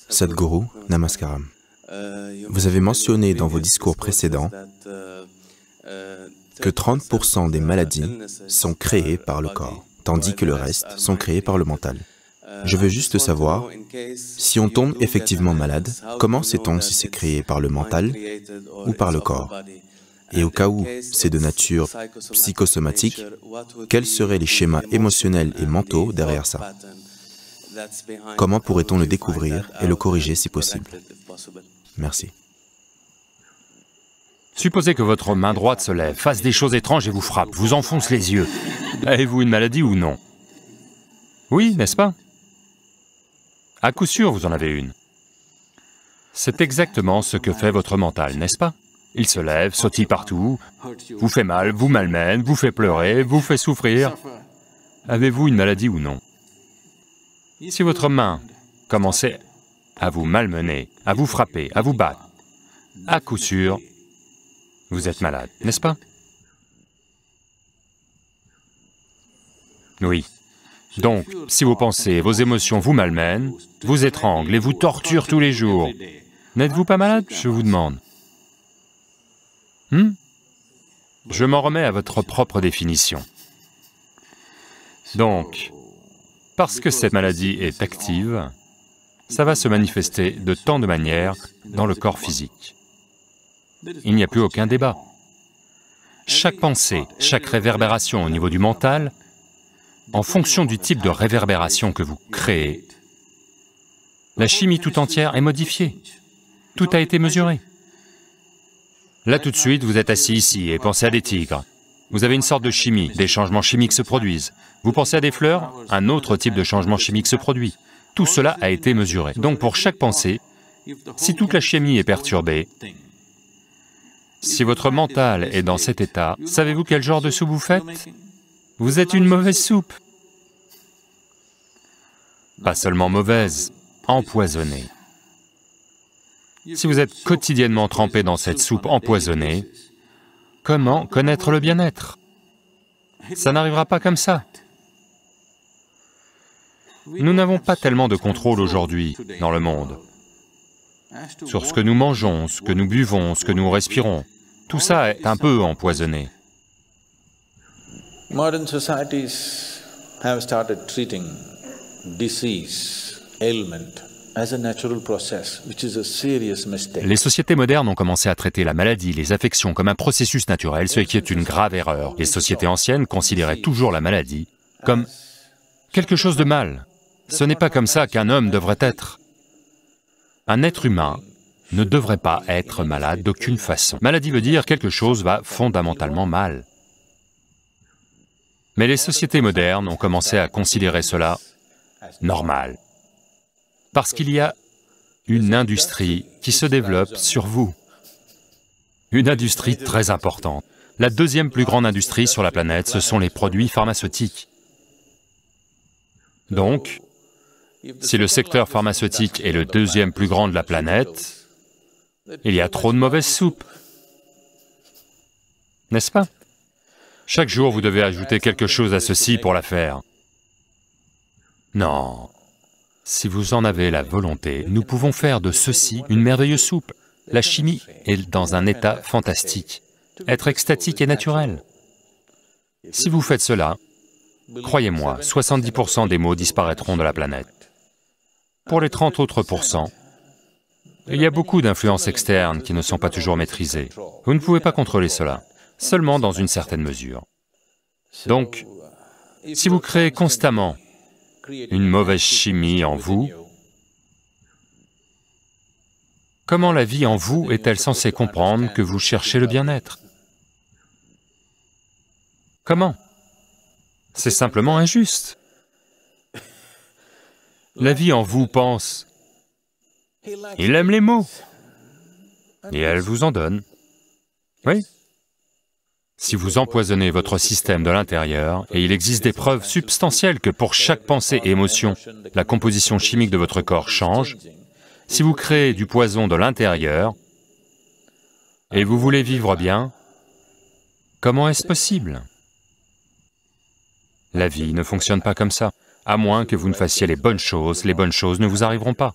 Sadhguru, Namaskaram. Vous avez mentionné dans vos discours précédents que 30% des maladies sont créées par le corps, tandis que le reste sont créées par le mental. Je veux juste savoir, si on tombe effectivement malade, comment sait-on si c'est créé par le mental ou par le corps? Et au cas où c'est de nature psychosomatique, quels seraient les schémas émotionnels et mentaux derrière ça? Comment pourrait-on le découvrir et le corriger si possible? Merci. Supposez que votre main droite se lève, fasse des choses étranges et vous frappe, vous enfonce les yeux. Avez-vous une maladie ou non? Oui, n'est-ce pas? À coup sûr, vous en avez une. C'est exactement ce que fait votre mental, n'est-ce pas? Il se lève, sautille partout, vous fait mal, vous malmène, vous fait pleurer, vous fait souffrir. Avez-vous une maladie ou non? Si votre main commençait à vous malmener, à vous frapper, à vous battre, à coup sûr, vous êtes malade, n'est-ce pas? Oui. Donc, si vos pensées, vos émotions vous malmènent, vous étranglent et vous torturent tous les jours, n'êtes-vous pas malade, je vous demande? Je m'en remets à votre propre définition. Donc, parce que cette maladie est active, ça va se manifester de tant de manières dans le corps physique. Il n'y a plus aucun débat. Chaque pensée, chaque réverbération au niveau du mental, en fonction du type de réverbération que vous créez, la chimie tout entière est modifiée. Tout a été mesuré. Là tout de suite, vous êtes assis ici et pensez à des tigres. Vous avez une sorte de chimie, des changements chimiques se produisent. Vous pensez à des fleurs, un autre type de changement chimique se produit. Tout cela a été mesuré. Donc pour chaque pensée, si toute la chimie est perturbée, si votre mental est dans cet état, savez-vous quel genre de soupe vous faites? Vous êtes une mauvaise soupe. Pas seulement mauvaise, empoisonnée. Si vous êtes quotidiennement trempé dans cette soupe empoisonnée, comment connaître le bien-être? Ça n'arrivera pas comme ça. Nous n'avons pas tellement de contrôle aujourd'hui dans le monde sur ce que nous mangeons, ce que nous buvons, ce que nous respirons. Tout ça est un peu empoisonné. Modern societies have started treating disease, ailment as a natural process, which is a serious mistake. Les sociétés modernes ont commencé à traiter la maladie, les affections comme un processus naturel, ce qui est une grave erreur. Les sociétés anciennes considéraient toujours la maladie comme quelque chose de mal. Ce n'est pas comme ça qu'un homme devrait être. Un être humain ne devrait pas être malade d'aucune façon. Maladie veut dire quelque chose va fondamentalement mal. Mais les sociétés modernes ont commencé à considérer cela normal. Parce qu'il y a une industrie qui se développe sur vous. Une industrie très importante. La deuxième plus grande industrie sur la planète, ce sont les produits pharmaceutiques. Donc, si le secteur pharmaceutique est le deuxième plus grand de la planète, il y a trop de mauvaise soupe. N'est-ce pas? Chaque jour, vous devez ajouter quelque chose à ceci pour la faire. Non. Si vous en avez la volonté, nous pouvons faire de ceci une merveilleuse soupe. La chimie est dans un état fantastique. Être extatique est naturel. Si vous faites cela, croyez-moi, 70% des maux disparaîtront de la planète. Pour les 30 autres pourcents, il y a beaucoup d'influences externes qui ne sont pas toujours maîtrisées. Vous ne pouvez pas contrôler cela, seulement dans une certaine mesure. Donc, si vous créez constamment une mauvaise chimie en vous, comment la vie en vous est-elle censée comprendre que vous cherchez le bien-être? Comment? C'est simplement injuste. La vie en vous pense, il aime les mots, et elle vous en donne. Oui? Si vous empoisonnez votre système de l'intérieur, et il existe des preuves substantielles que pour chaque pensée et émotion, la composition chimique de votre corps change, si vous créez du poison de l'intérieur, et vous voulez vivre bien, comment est-ce possible? La vie ne fonctionne pas comme ça. À moins que vous ne fassiez les bonnes choses ne vous arriveront pas.